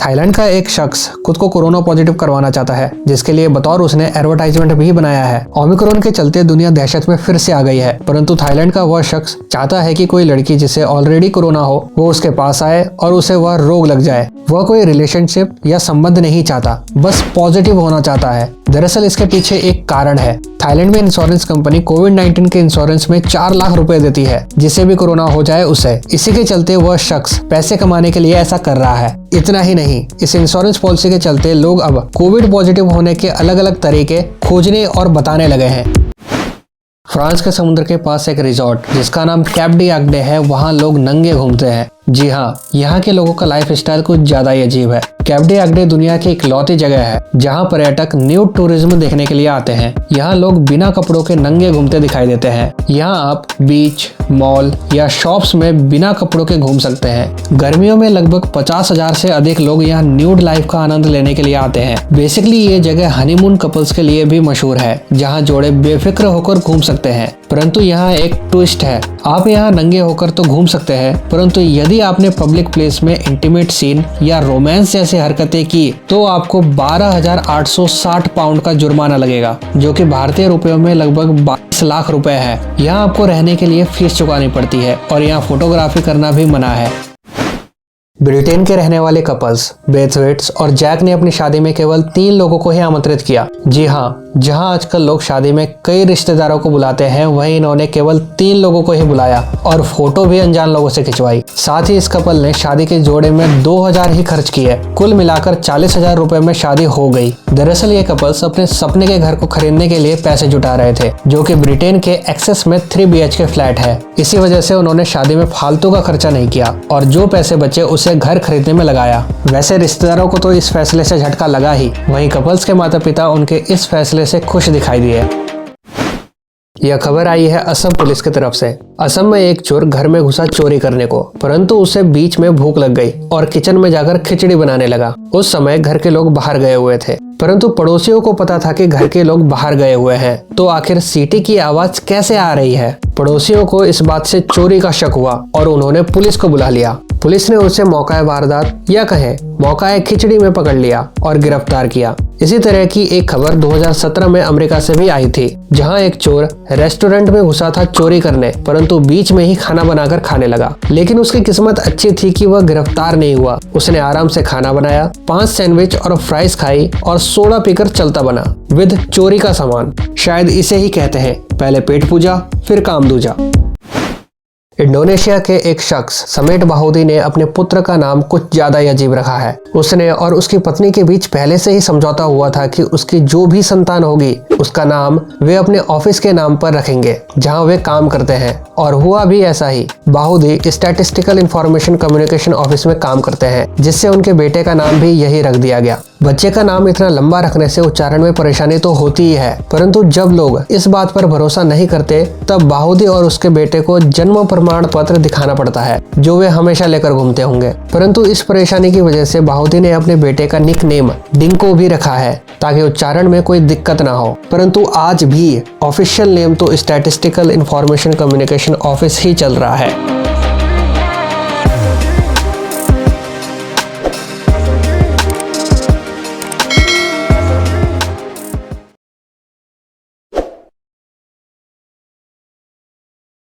Thailand का एक शख्स खुद को कोरोना पॉजिटिव करवाना चाहता है, जिसके लिए बतौर उसने एडवर्टाइजमेंट भी बनाया है। ओमिक्रॉन के चलते दुनिया दहशत में फिर से आ गई है, परंतु थाईलैंड का वह शख्स चाहता है कि कोई लड़की जिसे ऑलरेडी कोरोना हो वो उसके पास आए और उसे वह रोग लग जाए। वह कोई रिलेशनशिप या संबंध नहीं चाहता, बस पॉजिटिव होना चाहता है। दरअसल इसके पीछे एक कारण है। थाईलैंड में इंश्योरेंस कंपनी कोविड-19 के इंश्योरेंस में 4 लाख रुपए देती है, जिसे भी कोरोना हो जाए उसे। इसी के चलते वह शख्स पैसे कमाने के लिए ऐसा कर रहा है। इतना ही नहीं, इस इंश्योरेंस पॉलिसी के चलते लोग अब कोविड पॉजिटिव होने के अलग अलग तरीके खोजने और बताने लगे हैं। फ्रांस के समुद्र के पास एक रिजॉर्ट जिसका नाम कैप डी आग्डे है, वहाँ लोग नंगे घूमते हैं। जी हाँ, यहाँ के लोगों का लाइफ स्टाइल कुछ ज्यादा ही अजीब है। कैप डी आग्डे दुनिया की इकलौती जगह है जहाँ पर्यटक न्यूड टूरिज्म देखने के लिए आते हैं। यहाँ लोग बिना कपड़ों के नंगे घूमते दिखाई देते हैं। यहाँ आप बीच, मॉल या शॉप्स में बिना कपड़ों के घूम सकते हैं। गर्मियों में लगभग 50,000 से अधिक लोग यहाँ न्यूड लाइफ का आनंद लेने के लिए आते हैं। बेसिकली ये जगह हनीमून कपल्स के लिए भी मशहूर है, जहाँ जोड़े बेफिक्र होकर घूम सकते हैं। परंतु यहाँ एक ट्विस्ट है, आप यहाँ नंगे होकर तो घूम सकते हैं, परंतु यदि आपने पब्लिक प्लेस में इंटीमेट सीन या रोमांस जैसी हरकतें की तो आपको 12,860 पाउंड का जुर्माना लगेगा, जो कि भारतीय रुपयों में लगभग 22 लाख रुपए है। यहाँ आपको रहने के लिए फीस चुकानी पड़ती है और यहाँ फोटोग्राफी करना भी मना है। ब्रिटेन के रहने वाले कपल्स बेथवेट्स और जैक ने अपनी शादी में केवल 3 लोगों को ही आमंत्रित किया। जी हाँ, जहां आजकल लोग शादी में कई रिश्तेदारों को बुलाते हैं, वहीं इन्होंने केवल 3 लोगों को ही बुलाया और फोटो भी अनजान लोगों से खिंचवाई। साथ ही इस कपल ने शादी के जोड़े में 2,000 ही खर्च किए। कुल मिलाकर 40,000 रुपए में शादी हो गई। दरअसल ये कपल्स अपने सपने के घर को खरीदने के लिए पैसे जुटा रहे थे, जो कि ब्रिटेन के एक्सेस में 3 BHK फ्लैट है। इसी वजह से उन्होंने शादी में फालतू का खर्चा नहीं किया और जो पैसे बचे उसे घर खरीदने में लगाया। वैसे रिश्तेदारों को तो इस फैसले से झटका लगा ही, वहीं कपल्स के माता पिता उनके इस फैसले से खुश दिखाई दिए। यह खबर आई है असम पुलिस की तरफ से। असम में एक चोर घर में घुसा चोरी करने को, परंतु उसे बीच में भूख लग गई और किचन में जाकर खिचड़ी बनाने लगा। उस समय घर के लोग बाहर गए हुए थे, परंतु पड़ोसियों को पता था कि घर के लोग बाहर गए हुए हैं, तो आखिर सीटी की आवाज कैसे आ रही है। पड़ोसियों को इस बात से चोरी का शक हुआ और उन्होंने पुलिस को बुला लिया। पुलिस ने उसे मौका वारदात या कहें मौका खिचड़ी में पकड़ लिया और गिरफ्तार किया। इसी तरह की एक खबर 2017 में अमेरिका से भी आई थी, जहां एक चोर रेस्टोरेंट में घुसा था चोरी करने, परंतु बीच में ही खाना बनाकर खाने लगा। लेकिन उसकी किस्मत अच्छी थी कि वह गिरफ्तार नहीं हुआ। उसने आराम से खाना बनाया, 5 सैंडविच और फ्राइज खाई और सोडा पीकर चलता बना विद चोरी का सामान। शायद इसे ही कहते हैं पहले पेट पूजा फिर काम दूजा। इंडोनेशिया के एक शख्स समेट बाहुदी ने अपने पुत्र का नाम कुछ ज्यादा ही अजीब रखा है। उसने और उसकी पत्नी के बीच पहले से ही समझौता हुआ था कि उसकी जो भी संतान होगी उसका नाम वे अपने ऑफिस के नाम पर रखेंगे जहां वे काम करते हैं, और हुआ भी ऐसा ही। बाहुदी स्टैटिस्टिकल इंफॉर्मेशन कम्युनिकेशन ऑफिस में काम करते हैं, जिससे उनके बेटे का नाम भी यही रख दिया गया। बच्चे का नाम इतना लंबा रखने से उच्चारण में परेशानी तो होती ही है, परंतु जब लोग इस बात पर भरोसा नहीं करते तब बाहुदी और उसके बेटे को जन्म प्रमाण पत्र दिखाना पड़ता है, जो वे हमेशा लेकर घूमते होंगे। परंतु इस परेशानी की वजह से बाहुदी ने अपने बेटे का निक नेम डिंको भी रखा है, ताकि उच्चारण में कोई दिक्कत ना हो। परंतु आज भी ऑफिशियल नेम तो स्टैटिस्टिकल इंफॉर्मेशन कम्युनिकेशन ऑफिस ही चल रहा है।